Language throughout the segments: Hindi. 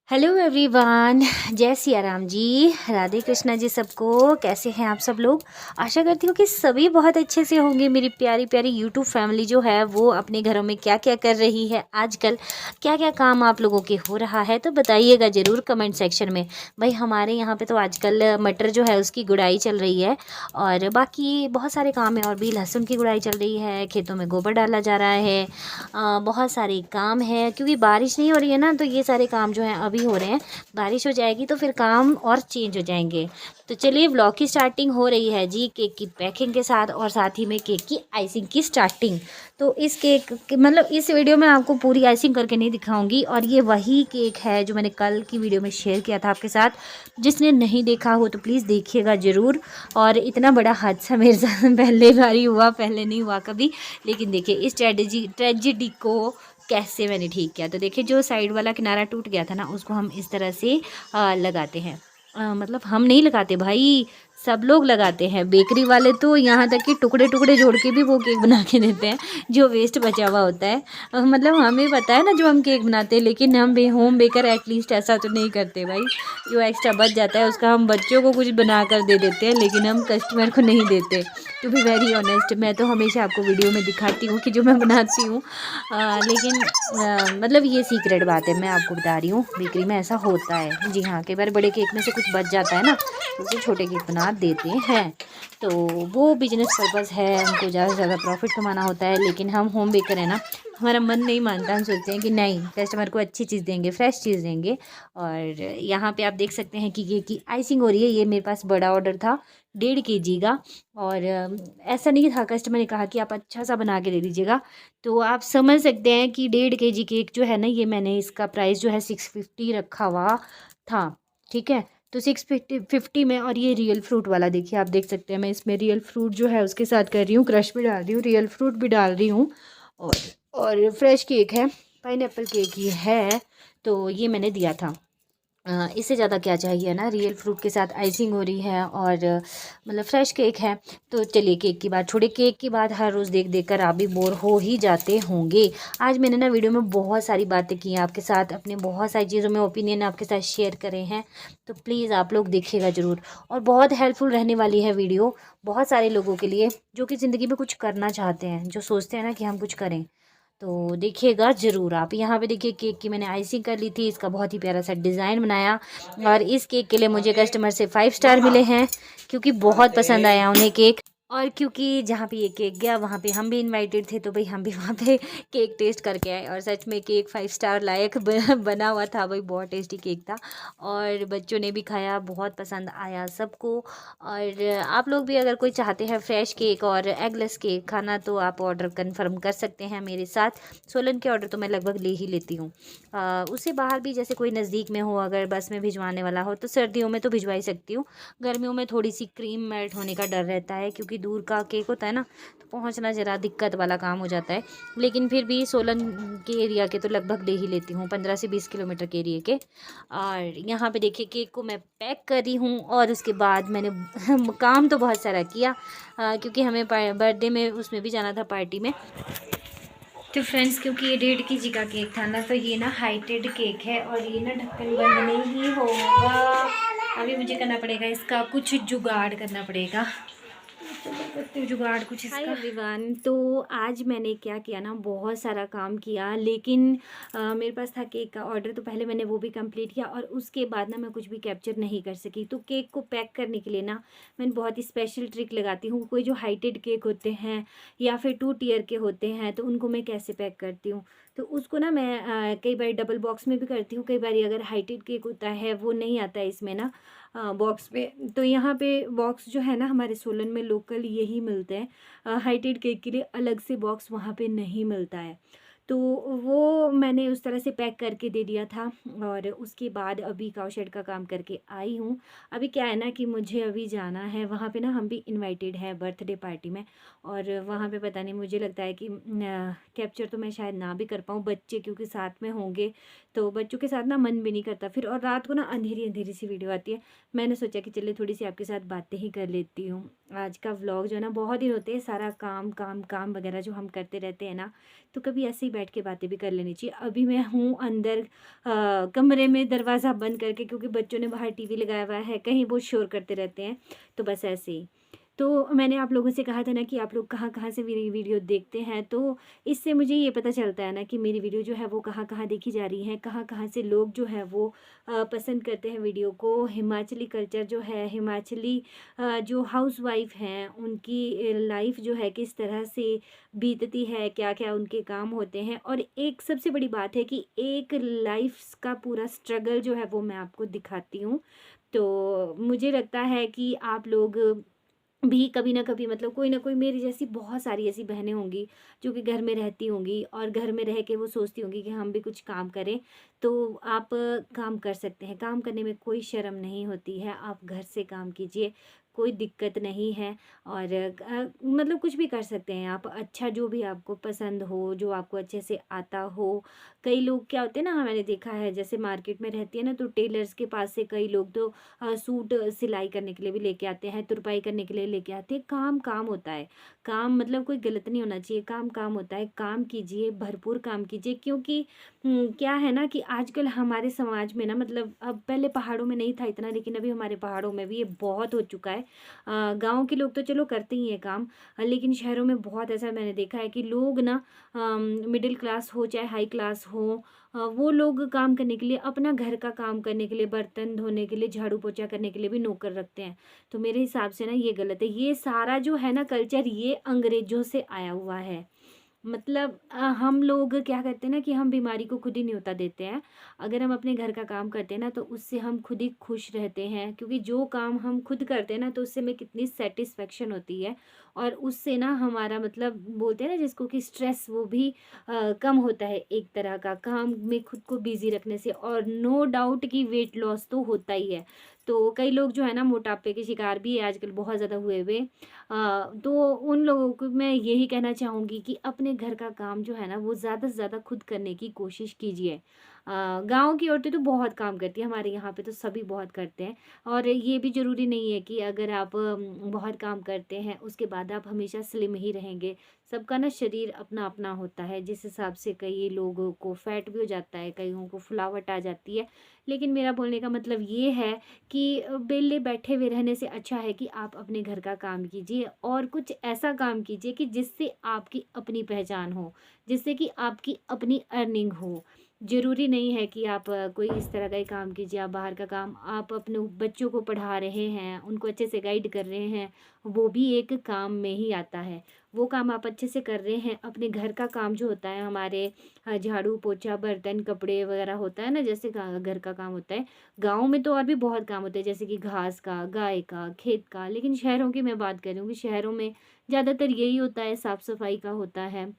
हेलो एवरीवन, जय सिया राम जी, राधे कृष्णा जी। सबको कैसे हैं आप सब लोग। आशा करती हूँ कि सभी बहुत अच्छे से होंगे। मेरी प्यारी प्यारी यूट्यूब फैमिली जो है वो अपने घरों में क्या क्या कर रही है, आजकल क्या क्या काम आप लोगों के हो रहा है, तो बताइएगा ज़रूर कमेंट सेक्शन में। भाई हमारे यहाँ पे तो आजकल मटर जो है उसकी गुड़ाई चल रही है और बाकी बहुत सारे काम है। और भी लहसुन की गुड़ाई चल रही है, खेतों में गोबर डाला जा रहा है। बहुत सारे काम है क्योंकि बारिश नहीं हो रही है ना, तो ये सारे काम जो हैं अभी हो रहे हैं। बारिश हो जाएगी तो फिर काम और चेंज हो जाएंगे। तो चलिए व्लॉग की स्टार्टिंग हो रही है जी, केक की पैकिंग के साथ और साथ ही में केक की आइसिंग की स्टार्टिंग। तो इस केक मतलब इस वीडियो में आपको पूरी आइसिंग करके नहीं दिखाऊंगी। और ये वही केक है जो मैंने कल की वीडियो में शेयर किया था आपके साथ। जिसने नहीं देखा हो तो प्लीज़ देखिएगा ज़रूर। और इतना बड़ा हादसा मेरे साथ पहले बारी हुआ, पहले नहीं हुआ कभी। लेकिन देखिए इस ट्रेजिडी को कैसे मैंने ठीक किया। तो देखिए जो साइड वाला किनारा टूट गया था ना, उसको हम इस तरह से लगाते हैं। मतलब हम नहीं लगाते भाई, सब लोग लगाते हैं। बेकरी वाले तो यहाँ तक कि टुकड़े टुकड़े जोड़ के भी वो केक बना के देते हैं जो वेस्ट बचा हुआ होता है। मतलब हमें पता है ना जो हम केक बनाते हैं, लेकिन हम होम बेकर एटलीस्ट ऐसा तो नहीं करते भाई। जो एक्स्ट्रा बच जाता है उसका हम बच्चों को कुछ बना कर दे देते हैं, लेकिन हम कस्टमर को नहीं देते। टू बी वेरी ऑनेस्ट, मैं तो हमेशा आपको वीडियो में दिखाती हूँ कि जो मैं बनाती हूँ। लेकिन मतलब ये सीक्रेट बात है, मैं आपको बता रही हूँ। बेकरी में ऐसा होता है जी हाँ। कई बार बड़े केक में से कुछ बच जाता है ना, तो उसे छोटे केक बना देते हैं। तो वो बिजनेस पर्पज़ है, उनको ज़्यादा से ज़्यादा प्रॉफिट कमाना होता है। लेकिन हम होम बेकर है ना, हमारा मन नहीं मानता। हम सोचते हैं कि नहीं, कस्टमर को अच्छी चीज़ देंगे, फ्रेश चीज़ देंगे। और यहाँ पे आप देख सकते हैं कि केक की आइसिंग हो रही है। ये मेरे पास बड़ा ऑर्डर था 1.5 kg का। और ऐसा नहीं था, कस्टमर ने कहा कि आप अच्छा सा बना के दे दीजिएगा। तो आप समझ सकते हैं कि 1.5 kg केक जो है ना, ये मैंने इसका प्राइस जो है 650 रखा हुआ था। ठीक है, तो 650 में। और ये रियल फ्रूट वाला देखिए, आप देख सकते हैं मैं इसमें रियल फ्रूट जो है उसके साथ कर रही हूँ, क्रश भी डाल रही हूँ, रियल फ्रूट भी डाल रही हूँ। और फ्रेश केक है, पाइनएप्पल केक ये है। तो ये मैंने दिया था। इससे ज़्यादा क्या चाहिए ना। रियल फ्रूट के साथ आइसिंग हो रही है और मतलब फ्रेश केक है। तो चलिए केक की बात छोड़े, केक की बात हर रोज़ देख देख कर आप भी बोर हो ही जाते होंगे। आज मैंने ना वीडियो में बहुत सारी बातें की हैं आपके साथ, अपने बहुत सारी चीज़ों में ओपिनियन आपके साथ शेयर करे हैं। तो प्लीज़ आप लोग देखिएगा ज़रूर। और बहुत हेल्पफुल रहने वाली है वीडियो बहुत सारे लोगों के लिए जो कि ज़िंदगी में कुछ करना चाहते हैं, जो सोचते हैं ना कि हम कुछ करें। तो देखिएगा ज़रूर आप। यहाँ पे देखिए केक की मैंने आइसिंग कर ली थी, इसका बहुत ही प्यारा सा डिज़ाइन बनाया। और इस केक के लिए मुझे कस्टमर से 5 स्टार मिले हैं क्योंकि बहुत पसंद आया उन्हें केक। और क्योंकि जहाँ पे ये केक गया वहाँ पे हम भी इनवाइटेड थे, तो भाई हम भी वहाँ पे केक टेस्ट करके आए। और सच में केक 5 स्टार लायक बना हुआ था भाई, बहुत टेस्टी केक था। और बच्चों ने भी खाया, बहुत पसंद आया सबको। और आप लोग भी अगर कोई चाहते हैं फ्रेश केक और एगलेस केक खाना, तो आप ऑर्डर कंफर्म कर सकते हैं मेरे साथ। सोलन के ऑर्डर तो मैं लगभग ले ही लेती हूँ। उससे बाहर भी जैसे कोई नज़दीक में हो, अगर बस में भिजवाने वाला हो, तो सर्दियों में तो भिजवा ही सकती हूँ। गर्मियों में थोड़ी सी क्रीम मेल्ट होने का डर रहता है क्योंकि दूर का केक होता है ना, तो पहुँचना ज़रा दिक्कत वाला काम हो जाता है। लेकिन फिर भी सोलन के एरिया के तो लगभग ले ही लेती हूँ, 15 से 20 किलोमीटर के एरिया के। और यहाँ पे देखिए केक को मैं पैक कर रही हूँ। और उसके बाद मैंने काम तो बहुत सारा किया क्योंकि हमें बर्थडे में उसमें भी जाना था, पार्टी में। तो फ्रेंड्स क्योंकि ये 1.5 kg का केक था ना, तो ये ना हाइटेड केक है और ये ना ढक्कन बंद नहीं होगा। अभी मुझे करना पड़ेगा इसका कुछ जुगाड़ करना पड़ेगा। करती हूँ जुगाड़ कुछ इसका। हाय एवरीवन, तो आज मैंने क्या किया ना, बहुत सारा काम किया। लेकिन मेरे पास था केक का ऑर्डर, तो पहले मैंने वो भी कंप्लीट किया और उसके बाद ना मैं कुछ भी कैप्चर नहीं कर सकी। तो केक को पैक करने के लिए ना मैं बहुत ही स्पेशल ट्रिक लगाती हूँ। कोई जो हाइटेड केक होते हैं या फिर 2 टियर के होते हैं, तो उनको मैं कैसे पैक करती हूँ। तो उसको ना मैं कई बार डबल बॉक्स में भी करती हूँ। कई बार अगर हाइटेड केक होता है वो नहीं आता है इसमें ना बॉक्स पे, तो यहाँ पे बॉक्स जो है ना हमारे सोलन में लोकल यही मिलते हैं। हाइटेड केक के लिए अलग से बॉक्स वहाँ पे नहीं मिलता है। तो वो मैंने उस तरह से पैक करके दे दिया था। और उसके बाद अभी काऊ शेड का काम करके आई हूँ। अभी क्या है ना कि मुझे अभी जाना है वहाँ पे ना, हम भी इनवाइटेड हैं बर्थडे पार्टी में। और वहाँ पे पता नहीं, मुझे लगता है कि कैप्चर तो मैं शायद ना भी कर पाऊँ, बच्चे क्योंकि साथ में होंगे तो बच्चों के साथ ना मन भी नहीं करता फिर। और रात को ना अंधेरी अंधेरी सी वीडियो आती है। मैंने सोचा कि चलिए थोड़ी सी आपके साथ बातें ही कर लेती हूँ। आज का व्लॉग जो है ना, बहुत दिन होते हैं सारा काम काम काम वगैरह जो हम करते रहते हैं ना, तो कभी ऐसे ही बैठ के बातें भी कर लेनी चाहिए। अभी मैं हूँ अंदर कमरे में दरवाज़ा बंद करके, क्योंकि बच्चों ने बाहर टीवी लगाया हुआ है, कहीं वो शोर करते रहते हैं, तो बस ऐसे ही। तो मैंने आप लोगों से कहा था ना कि आप लोग कहाँ-कहाँ से मेरी वीडियो देखते हैं, तो इससे मुझे ये पता चलता है ना कि मेरी वीडियो जो है वो कहाँ-कहाँ देखी जा रही है, कहाँ-कहाँ से लोग जो है वो पसंद करते हैं वीडियो को। हिमाचली कल्चर जो है, हिमाचली जो हाउसवाइफ़ हैं, उनकी लाइफ़ जो है किस तरह से बीतती है, क्या-क्या उनके काम होते हैं। और एक सबसे बड़ी बात है कि एक लाइफ़ का पूरा स्ट्रगल जो है वो मैं आपको दिखाती हूँ। तो मुझे लगता है कि आप लोग भी कभी ना कभी, मतलब कोई ना कोई मेरी जैसी बहुत सारी ऐसी बहनें होंगी जो कि घर में रहती होंगी और घर में रह के वो सोचती होंगी कि हम भी कुछ काम करें। तो आप काम कर सकते हैं, काम करने में कोई शर्म नहीं होती है, आप घर से काम कीजिए, कोई दिक्कत नहीं है। और मतलब कुछ भी कर सकते हैं आप, अच्छा जो भी आपको पसंद हो, जो आपको अच्छे से आता हो। कई लोग क्या होते हैं ना, मैंने देखा है, जैसे मार्केट में रहती है ना, तो टेलर्स के पास से कई लोग तो सूट सिलाई करने के लिए भी लेके आते हैं, तुरपाई करने के लिए लेके आते हैं। काम काम होता है, काम मतलब कोई गलत नहीं होना चाहिए, काम काम होता है। काम कीजिए, भरपूर काम कीजिए, क्योंकि क्या है ना कि आजकल हमारे समाज में ना, मतलब अब पहले पहाड़ों में नहीं था इतना, लेकिन अभी हमारे पहाड़ों में भी ये बहुत हो चुका है। गाँव के लोग तो चलो करते ही हैं काम, लेकिन शहरों में बहुत ऐसा मैंने देखा है कि लोग ना मिडिल क्लास हो चाहे हाई क्लास हो, वो लोग काम करने के लिए, अपना घर का काम करने के लिए, बर्तन धोने के लिए, झाड़ू पोछा करने के लिए भी नौकर रखते हैं। तो मेरे हिसाब से ना ये गलत है। ये सारा जो है ना कल्चर, ये अंग्रेज़ों से आया हुआ है। मतलब हम लोग क्या करते हैं ना कि हम बीमारी को खुद ही न्योता देते हैं। अगर हम अपने घर का काम करते हैं ना, तो उससे हम खुद ही खुश रहते हैं, क्योंकि जो काम हम खुद करते हैं ना, तो उससे हमें कितनी सैटिस्फैक्शन होती है। और उससे ना हमारा, मतलब बोलते हैं ना जिसको कि स्ट्रेस, वो भी कम होता है एक तरह का, काम में खुद को बिज़ी रखने से। और नो डाउट कि वेट लॉस तो होता ही है। तो कई लोग जो है ना मोटापे के शिकार भी आजकल बहुत ज़्यादा हुए हुए। तो उन लोगों को मैं यही कहना चाहूँगी कि अपने घर का काम जो है ना वो ज़्यादा से ज़्यादा खुद करने की कोशिश कीजिए। गाँव की औरतें तो बहुत काम करती हैं, हमारे यहाँ पे तो सभी बहुत करते हैं। और ये भी ज़रूरी नहीं है कि अगर आप बहुत काम करते हैं उसके बाद आप हमेशा स्लिम ही रहेंगे। सबका ना शरीर अपना-अपना होता है, जिस हिसाब से कई लोगों को फैट भी हो जाता है, कईयों को फुलावट आ जाती है। लेकिन मेरा बोलने का मतलब ये है कि वेले बैठे हुए रहने से अच्छा है कि आप अपने घर का काम कीजिए और कुछ ऐसा काम कीजिए कि जिससे आपकी अपनी पहचान हो, जिससे कि आपकी अपनी अर्निंग हो। ज़रूरी नहीं है कि आप कोई इस तरह का ही काम कीजिए, आप बाहर का काम, आप अपने बच्चों को पढ़ा रहे हैं, उनको अच्छे से गाइड कर रहे हैं, वो भी एक काम में ही आता है। वो काम आप अच्छे से कर रहे हैं, अपने घर का काम जो होता है हमारे, झाड़ू, पोछा, बर्तन, कपड़े वगैरह होता है ना, जैसे घर का काम होता है। गाँव में तो और भी बहुत काम होते हैं, जैसे कि घास का, गाय का, खेत का। लेकिन शहरों की मैं बात कर रही हूँ कि शहरों में ज़्यादातर यही होता है, साफ-सफाई का होता है।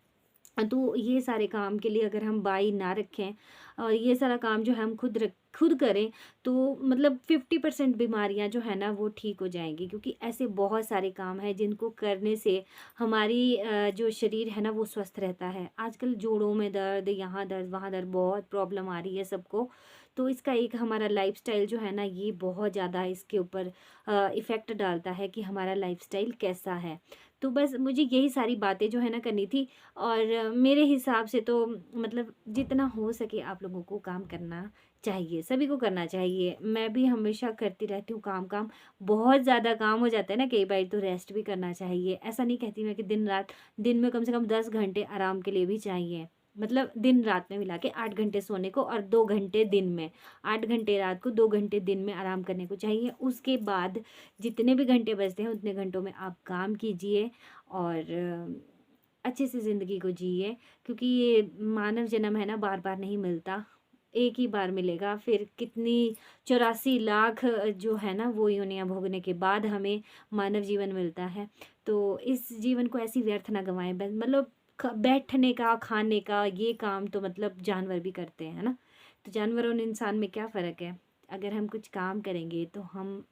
तो ये सारे काम के लिए अगर हम बाई ना रखें और ये सारा काम जो है हम खुद करें, तो मतलब 50% बीमारियां जो है ना वो ठीक हो जाएंगी, क्योंकि ऐसे बहुत सारे काम हैं जिनको करने से हमारी जो शरीर है ना वो स्वस्थ रहता है। आजकल जोड़ों में दर्द, यहाँ दर्द, वहाँ दर्द, बहुत प्रॉब्लम आ रही है सबको। तो इसका एक हमारा लाइफस्टाइल जो है ना, ये बहुत ज़्यादा इसके ऊपर इफ़ेक्ट डालता है कि हमारा लाइफस्टाइल कैसा है। तो बस मुझे यही सारी बातें जो है ना करनी थी। और मेरे हिसाब से तो मतलब जितना हो सके आप लोगों को काम करना चाहिए, सभी को करना चाहिए। मैं भी हमेशा करती रहती हूँ काम। बहुत ज़्यादा काम हो जाता है ना कई बार, तो रेस्ट भी करना चाहिए। ऐसा नहीं कहती मैं कि दिन-रात, दिन में कम से कम 10 घंटे आराम के लिए भी चाहिए। मतलब दिन-रात में मिला के 8 घंटे सोने को और 2 घंटे दिन में। 8 घंटे रात को, 2 घंटे दिन में आराम करने को चाहिए। उसके बाद जितने भी घंटे बचते हैं उतने घंटों में आप काम कीजिए और अच्छे से ज़िंदगी को जिए, क्योंकि ये मानव जन्म है ना बार-बार नहीं मिलता, एक ही बार मिलेगा। फिर कितनी 84 लाख जो है ना वो योनियाँ भोगने के बाद हमें मानव जीवन मिलता है। तो इस जीवन को ऐसे व्यर्थ ना गँवाएँ, ब मतलब बैठने का, खाने का ये काम तो मतलब जानवर भी करते हैं, है ना? तो जानवर और इंसान में क्या फ़र्क है? अगर हम कुछ काम करेंगे तो हम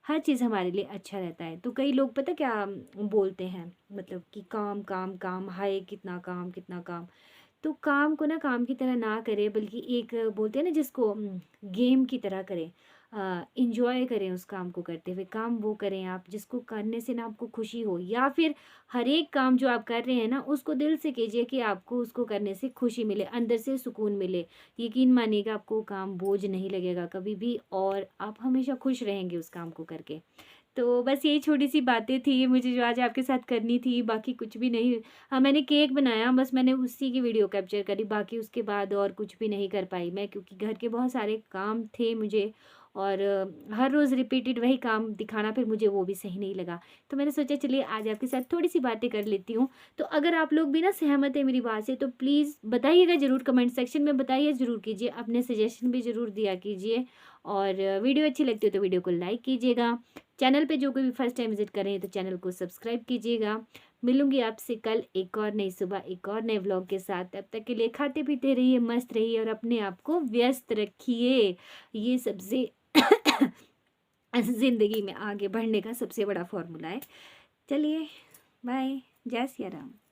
हर चीज़ हमारे लिए अच्छा रहता है। तो कई लोग पता क्या बोलते हैं, मतलब कि काम, काम, काम, हाय कितना काम, कितना काम। तो काम को ना काम की तरह ना करें, बल्कि एक बोलते हैं ना जिसको गेम की तरह करें। इंजॉय करें उस काम को करते हुए। काम वो करें आप जिसको करने से ना आपको खुशी हो, या फिर हर एक काम जो आप कर रहे हैं ना उसको दिल से कीजिए कि आपको उसको करने से खुशी मिले, अंदर से सुकून मिले। यकीन मानिएगा आपको काम बोझ नहीं लगेगा कभी भी, और आप हमेशा खुश रहेंगे उस काम को करके। तो बस यही छोटी-सी बातें थी मुझे जो आज आपके साथ करनी थी, बाकी कुछ भी नहीं। हाँ, मैंने केक बनाया, बस मैंने उसी की वीडियो कैप्चर करी, बाकी उसके बाद और कुछ भी नहीं कर पाई मैं, क्योंकि घर के बहुत सारे काम थे मुझे, और हर रोज़ रिपीटेड वही काम दिखाना फिर मुझे वो भी सही नहीं लगा। तो मैंने सोचा चलिए आज आपके साथ थोड़ी-सी बातें कर लेती हूँ। तो अगर आप लोग भी ना सहमत हैं मेरी बात से तो प्लीज़ बताइएगा ज़रूर, कमेंट सेक्शन में बताइए ज़रूर कीजिए, अपने सजेशन भी ज़रूर दिया कीजिए, और वीडियो अच्छी लगती हो तो वीडियो को लाइक कीजिएगा। चैनल पे जो कोई भी फर्स्ट टाइम विज़िट कर रहे हैं तो चैनल को सब्सक्राइब कीजिएगा। मिलूँगी आपसे कल एक और नई सुबह, एक और नए व्लॉग के साथ। तब तक के लिए खाते-पीते रहिए, मस्त रहिए और अपने आप को व्यस्त रखिए। ये सबसे ज़िंदगी में आगे बढ़ने का सबसे बड़ा फ़ॉर्मूला है। चलिए, बाय। जय सिया राम।